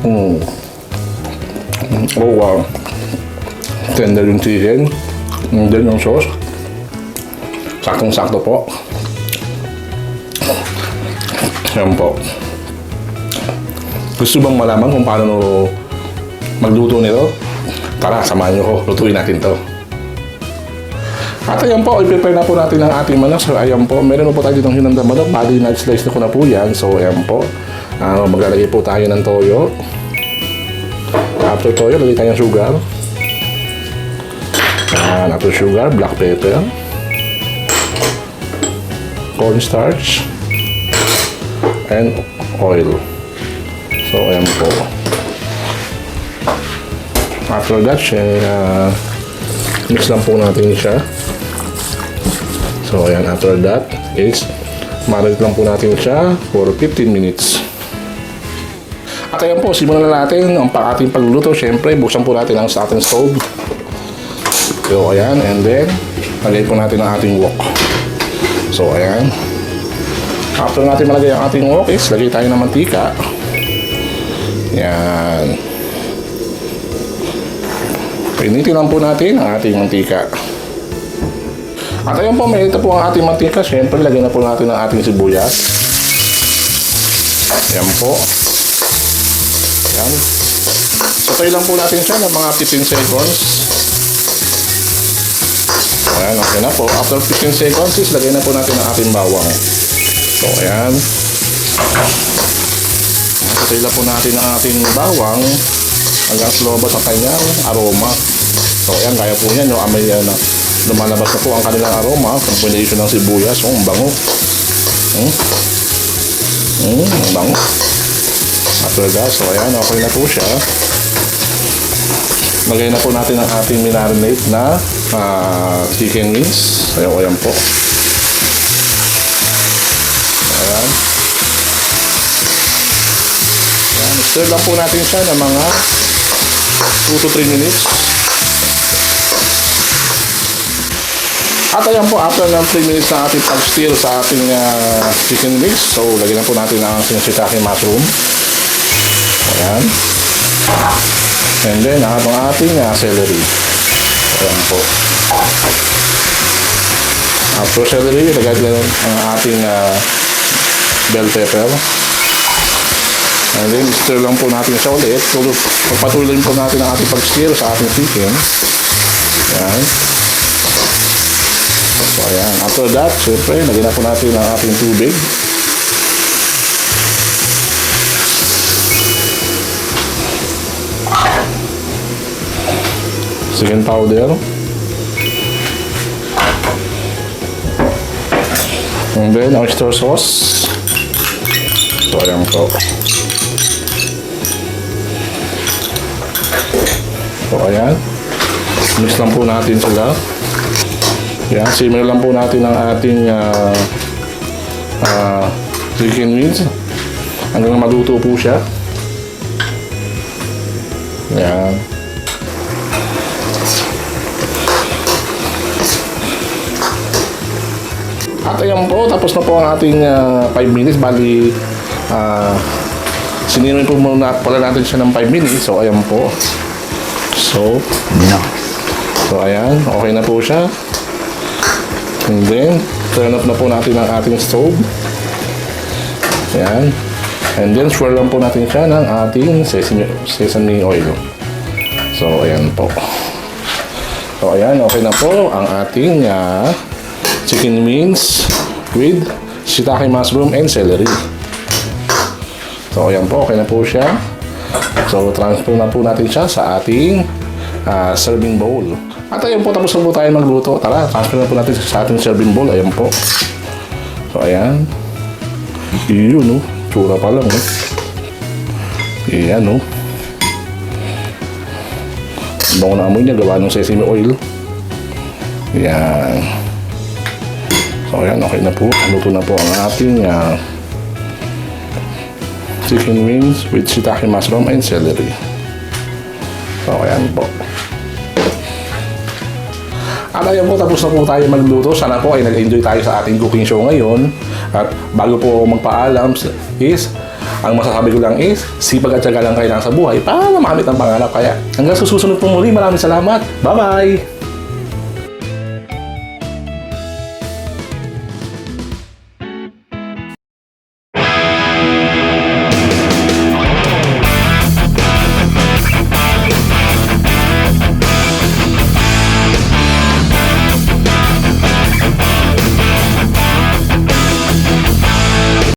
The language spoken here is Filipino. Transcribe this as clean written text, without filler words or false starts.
Oh wow. Tender yung chicken. And then yung sauce. Saktong-sakto po. Yan po. Gusto bang malaman kung paano magluto nito? Tara, samahan nyo ko. Lutuin natin to. At ayan po, i-prepare na po natin ang ating manok. So ayan po, meron po tayo ditong hinandang manok. Bali, na-slice na ko na po yan. So ayan po. Maglalagay po tayo ng toyo. After toyo, lagay tayo ng sugar. After sugar, black pepper. Cornstarch. And oil. So ayan po. After that, mix lang po natin siya. So ayan, after that is marinate lang po natin siya for 15 minutes. At ayan po, simulan na natin ang ating pagluluto. Siyempre, buksan po natin ang sa ating stove. So ayan, and then lagay po natin ang ating wok. So ayan. After natin malagay ang ating wok is lagay tayo ng mantika. Yan. Painitin lang po natin ang ating mantika. At ayun po, may ito po ang ating mantika. Siyempre, lagyan na po natin ang ating sibuyas. Yan po. Yan. Satay lang po natin siya ng mga 15 seconds. Ayan, okay na po. After 15 seconds, is lagyan na po natin ang ating bawang. So, ayan. Satay lang po natin ang ating bawang hanggang lumabas ang kanyang aroma. So ayan, kaya po yan yung amoy na lumalabas na po ang kanilang aroma. Combination ng sibuyas. Ang bango. Ang bango. After that, so ayan, okay na po siya. Lagay na po natin ang ating minarinate na chicken wings. Ayan po. Ayan. Stir lang po natin siya ng mga 2 to 3 minutes. At ayan po, after ng 3 minutes na ating pag-stir sa ating chicken wings, so lagyan na po natin ang shiitake mushroom. Ayan. And then, ang ating celery. Ayan po. After celery, lagyan na ang ating bell pepper. And then, stir lang po natin siya ulit. So, pagpatuloy po natin ang ating pag-stir sa ating chicken. Ayan. So, ayan. After that, syempre, lagyan na po natin ang ating tubig. Chicken powder. And then, oyster sauce. So, ayan po. So, ayan. Mix lang po natin sila. Ayan, simmer lang po natin ang ating chicken wings hanggang maluto po siya. Ayan. At ayan po, tapos na po ang ating 5 minutes. Bali, sininoy po muna pala natin siya ng 5 minutes. So, ayan po. So, ayan, okay na po siya. And then, turn off na po natin ang ating stove. Ayan. And then, swirl lang po natin siya ng ating sesame oil. So, ayan po. So, ayan, okay na po ang ating chicken wings with shiitake mushroom and celery. So, ayan po, okay na po siya. So, transfer na po natin siya sa ating serving bowl. At ayan po, tapos na po tayo magluto. Tara, transfer na po natin sa ating serving bowl. Ayan po. So, ayan. Yun, no? Tsura pa lang, no? Ayan, no? Bango na amoy niya, gawa ng sesame oil. Ayan. So, ayan, okay na po. Luto na po ang ating chicken wings with shiitake mushroom and celery. So, ayan po. At ayan po, tapos na po tayo magluto. Sana po ay nag-enjoy tayo sa ating cooking show ngayon. At bago po magpaalam is Ang masasabi ko lang is, sipag at tiyaga lang kailangan sa buhay para makamit ang pangarap. Kaya hanggang sa susunod po muli, maraming salamat. Bye-bye!